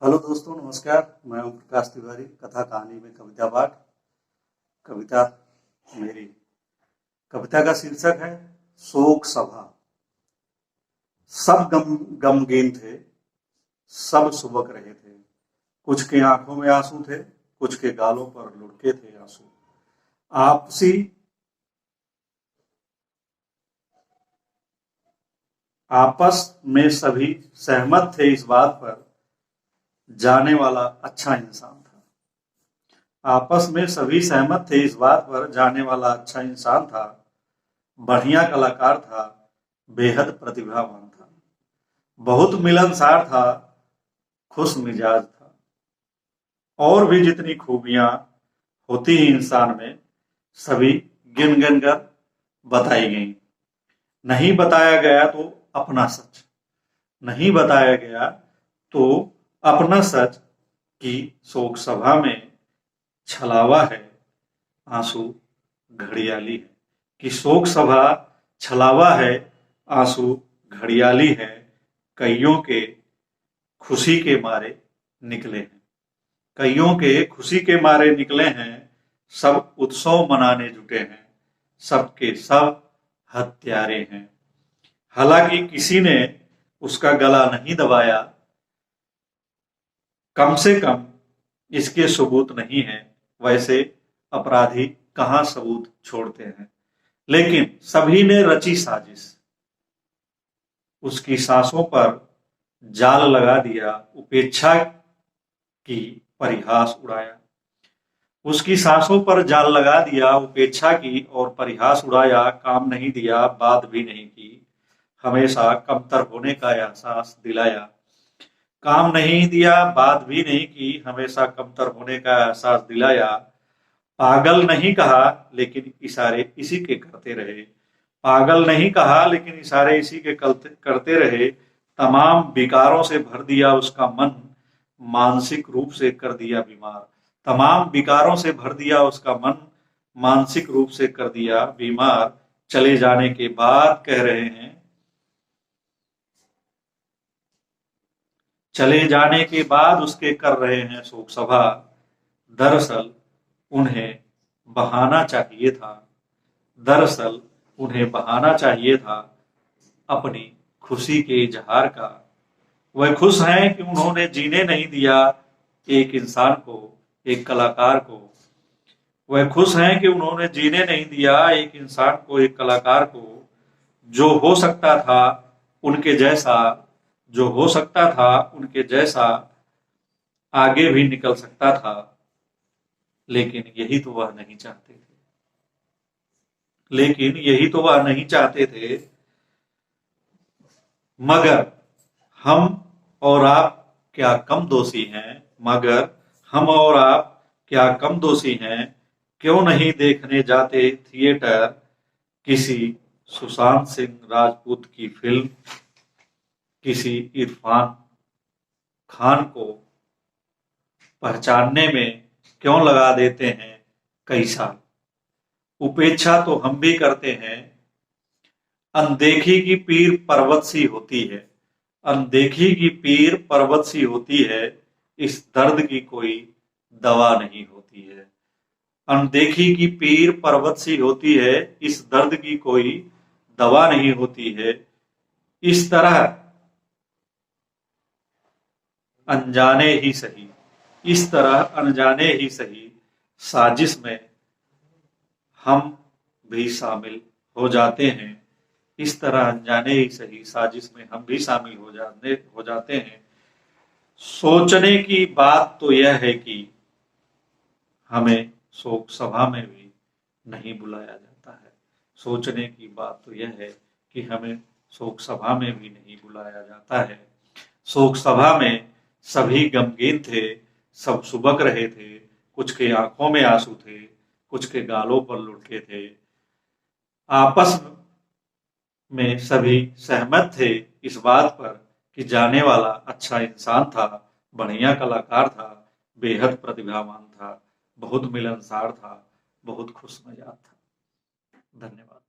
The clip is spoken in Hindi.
हेलो दोस्तों, नमस्कार। मैं ओम प्रकाश तिवारी, कथा कहानी में कविता पाठ। कविता मेरी कविता का शीर्षक है शोक सभा। सब गमगीन थे, सब सुबक रहे थे। कुछ के आंखों में आंसू थे, कुछ के गालों पर लुढ़के थे आंसू। आपसी आपस में सभी सहमत थे इस बात पर, जाने वाला अच्छा इंसान था। आपस में सभी सहमत थे इस बात पर, जाने वाला अच्छा इंसान था। बढ़िया कलाकार था, बेहद प्रतिभावान था, बहुत मिलनसार था, खुश मिजाज था। और भी जितनी खूबियां होती हैं इंसान में, सभी गिन गिन कर बताई गई। नहीं बताया गया तो अपना सच, नहीं बताया गया तो अपना सच की शोक सभा में छलावा है, आंसू घड़ियाली है। कि शोक सभा छलावा है, आंसू घड़ियाली है। कईयों के खुशी के मारे निकले हैं, कईयों के खुशी के मारे निकले हैं। सब उत्सव मनाने जुटे हैं, सबके सब हत्यारे हैं। हालांकि किसी ने उसका गला नहीं दबाया, कम से कम इसके सबूत नहीं है। वैसे अपराधी कहां सबूत छोड़ते हैं, लेकिन सभी ने रची साजिश। उसकी सांसों पर जाल लगा दिया, उपेक्षा की परिहास उड़ाया। उसकी सांसों पर जाल लगा दिया, उपेक्षा की और परिहास उड़ाया। काम नहीं दिया, बात भी नहीं की, हमेशा कमतर होने का एहसास दिलाया। काम नहीं दिया, बात भी नहीं की, हमेशा कमतर होने का एहसास दिलाया। पागल नहीं कहा, लेकिन इशारे इसी के करते रहे। पागल नहीं कहा, लेकिन इशारे इसी के करते रहे। तमाम विकारों से भर दिया उसका मन, मानसिक रूप से कर दिया बीमार। तमाम विकारों से भर दिया उसका मन, मानसिक रूप से कर दिया बीमार। चले जाने के बाद कह रहे हैं, चले जाने के बाद उसके कर रहे हैं शोक सभा। दरअसल उन्हें बहाना चाहिए था, दरअसल उन्हें बहाना चाहिए था अपनी खुशी के इजहार का। वह खुश हैं कि उन्होंने जीने नहीं दिया एक इंसान को, एक कलाकार को। वह खुश हैं कि उन्होंने जीने नहीं दिया एक इंसान को, एक कलाकार को। जो हो सकता था उनके जैसा, जो हो सकता था उनके जैसा, आगे भी निकल सकता था। लेकिन यही तो वह नहीं चाहते थे, लेकिन यही तो वह नहीं चाहते थे। मगर हम और आप क्या कम दोषी हैं, मगर हम और आप क्या कम दोषी हैं। क्यों नहीं देखने जाते थिएटर किसी सुशांत सिंह राजपूत की फिल्म, किसी इरफान खान को पहचानने में क्यों लगा देते हैं कई साल। उपेक्षा तो हम भी करते हैं, अनदेखी की पीर पर्वत सी होती है। अनदेखी की पीर पर्वत सी होती है, इस दर्द की कोई दवा नहीं होती है। अनदेखी की पीर पर्वत सी होती है, इस दर्द की कोई दवा नहीं होती है। इस तरह अनजाने ही सही, इस तरह अनजाने ही सही, साजिश में हम भी शामिल हो जाते हैं। इस तरह अनजाने ही सही, साजिश में हम भी शामिल हो जाते हैं। सोचने की बात तो यह है कि हमें शोक सभा में भी नहीं बुलाया जाता है। सोचने की बात तो यह है कि हमें शोक सभा में भी नहीं बुलाया जाता है। शोक सभा में सभी गमगीन थे, सब सुबक रहे थे। कुछ के आंखों में आंसू थे, कुछ के गालों पर लुढ़के थे। आपस में सभी सहमत थे इस बात पर कि जाने वाला अच्छा इंसान था, बढ़िया कलाकार था, बेहद प्रतिभावान था, बहुत मिलनसार था, बहुत खुश मिजाज था। धन्यवाद।